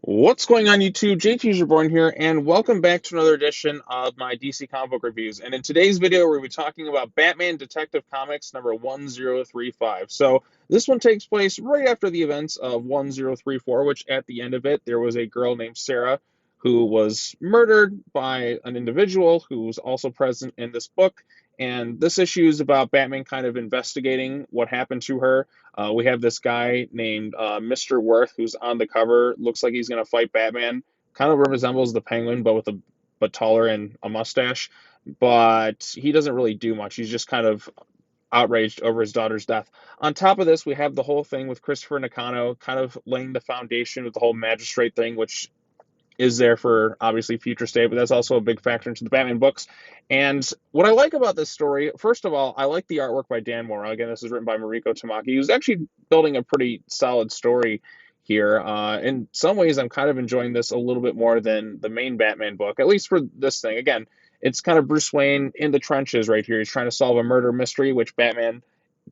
What's going on YouTube? JT's Reborn here, and welcome back to another edition of my DC comic book reviews. And in today's video, we're going to be talking about Batman Detective Comics number 1035. So this one takes place right after the events of 1034, which at the end of it, there was a girl named Sarah who was murdered by an individual who was also present in this book. And this issue is about Batman kind of investigating what happened to her. We have this guy named Mr. Worth who's on the cover. Looks like he's going to fight Batman. Kind of resembles the Penguin, but taller and a mustache. But he doesn't really do much. He's just kind of outraged over his daughter's death. On top of this, we have the whole thing with Christopher Nakano kind of laying the foundation of the whole magistrate thing, which is there for obviously future state, but that's also a big factor into the Batman books. And what I like about this story, first of all, I like the artwork by Dan Mora. Again, this is written by Mariko Tamaki, who's actually building a pretty solid story here. In some ways, I'm kind of enjoying this a little bit more than the main Batman book, at least for this thing. Again, it's kind of Bruce Wayne in the trenches right here. He's trying to solve a murder mystery, which Batman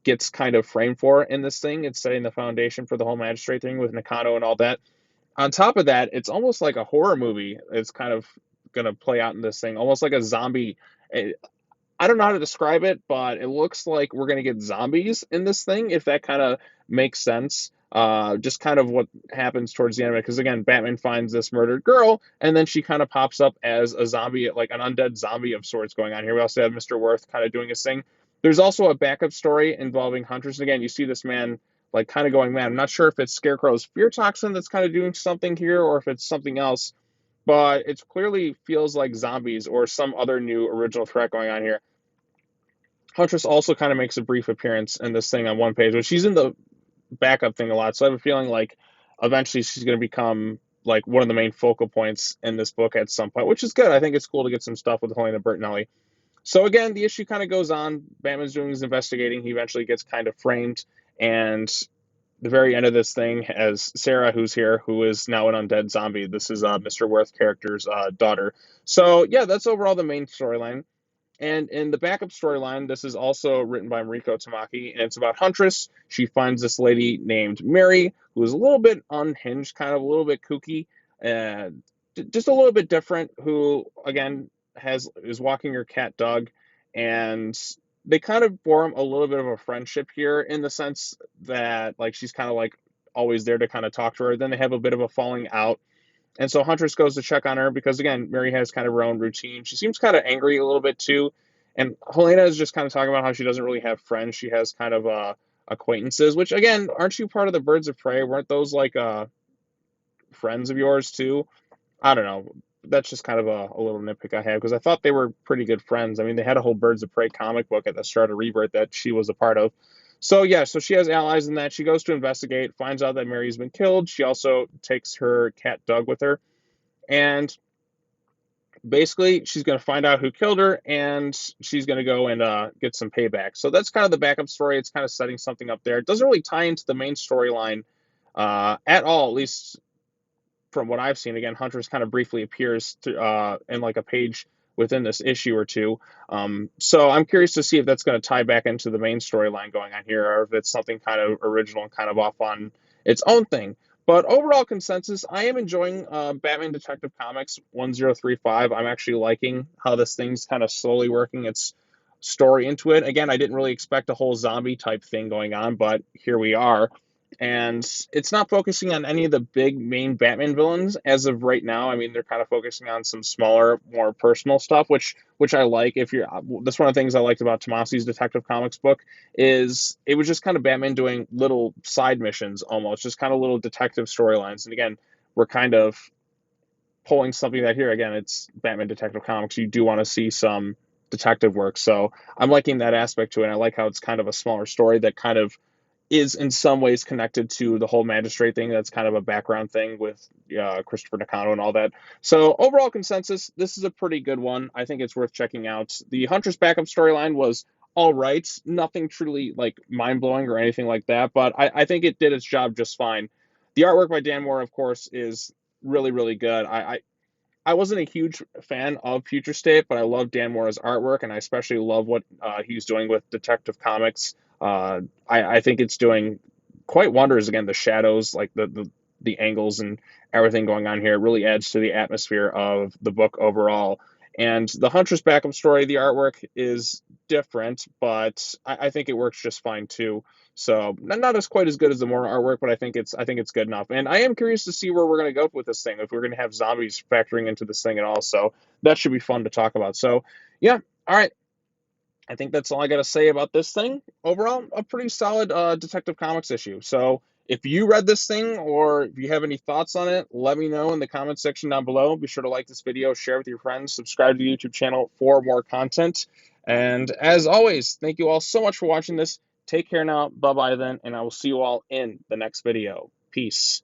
gets kind of framed for in this thing. It's setting the foundation for the whole magistrate thing with Nakano and all that. On top of that, it's almost like a horror movie. It's kind of going to play out in this thing, almost like a zombie. I don't know how to describe it, but it looks like we're going to get zombies in this thing, if that kind of makes sense. Just kind of what happens towards the end of it. Because again, Batman finds this murdered girl, and then she kind of pops up as a zombie, like an undead zombie of sorts going on here. We also have Mr. Worth kind of doing his thing. There's also a backup story involving Huntress. Again, you see this man like kind of going mad. I'm not sure if it's Scarecrow's fear toxin that's kind of doing something here or if it's something else, but it clearly feels like zombies or some other new original threat going on here. Huntress also kind of makes a brief appearance in this thing on one page, but she's in the backup thing a lot. So I have a feeling like eventually she's going to become like one of the main focal points in this book at some point, which is good. I think it's cool to get some stuff with Helena Bertinelli. So again, the issue kind of goes on. Batman's doing his investigating. He eventually gets kind of framed, and the very end of this thing has Sarah, who's here, who is now an undead zombie. This is Mr. Worth character's daughter. So yeah, that's overall the main storyline. And in the backup storyline, this is also written by Mariko Tamaki, and it's about Huntress. She finds this lady named Mary, who is a little bit unhinged, kind of a little bit kooky, and just a little bit different, who, again, is walking her cat Doug, and they kind of form a little bit of a friendship here in the sense that, like, she's kind of like always there to kind of talk to her. Then they have a bit of a falling out, and so Huntress goes to check on her because, again, Mary has kind of her own routine. She seems kind of angry a little bit too. And Helena is just kind of talking about how she doesn't really have friends. She has kind of acquaintances, which, again, aren't you part of the Birds of Prey? Weren't those like friends of yours too? I don't know. That's just kind of a little nitpick I have because I thought they were pretty good friends. I mean, they had a whole Birds of Prey comic book at the start of Rebirth that she was a part of. So yeah, so she has allies in that. She goes to investigate, finds out that Mary's been killed. She also takes her cat Doug with her, and basically she's going to find out who killed her, and she's going to go and get some payback. So that's kind of the backup story. It's kind of setting something up there. It doesn't really tie into the main storyline at all, at least from what I've seen. Again, Huntress kind of briefly appears in like a page within this issue or two. So I'm curious to see if that's going to tie back into the main storyline going on here, or if it's something kind of original and kind of off on its own thing. But overall consensus, I am enjoying Batman Detective Comics 1035. I'm actually liking how this thing's kind of slowly working its story into it. Again, I didn't really expect a whole zombie type thing going on, but here we are. And it's not focusing on any of the big main Batman villains as of right now. I mean, they're kind of focusing on some smaller, more personal stuff, which I like. If you're That's one of the things I liked about Tomasi's Detective Comics book, is it was just kind of Batman doing little side missions, almost just kind of little detective storylines. And again, we're kind of pulling something that here, again, it's Batman Detective Comics. You do want to see some detective work. So I'm liking that aspect to it. I like how it's kind of a smaller story that kind of is in some ways connected to the whole magistrate thing. That's kind of a background thing with Christopher Nakano and all that. So overall consensus, this is a pretty good one. I think it's worth checking out. The Huntress backup storyline was all right. Nothing truly like mind-blowing or anything like that, but I think it did its job just fine. The artwork by Dan Moore, of course, is really, really good. I wasn't a huge fan of Future State, but I love Dan Mora's artwork, and I especially love what he's doing with Detective Comics. I think it's doing quite wonders. Again, the shadows, like the angles and everything going on here. It really adds to the atmosphere of the book overall. And the Huntress backup story, the artwork is different, but I think it works just fine too. So not as quite as good as the Mortal artwork, but I think it's good enough. And I am curious to see where we're going to go with this thing. If we're going to have zombies factoring into this thing at all, so that should be fun to talk about. So yeah, all right. I think that's all I got to say about this thing. Overall, a pretty solid Detective Comics issue. So if you read this thing or if you have any thoughts on it, let me know in the comment section down below. Be sure to like this video, share with your friends, subscribe to the YouTube channel for more content. And as always, thank you all so much for watching this. Take care now. Bye-bye then, and I will see you all in the next video. Peace.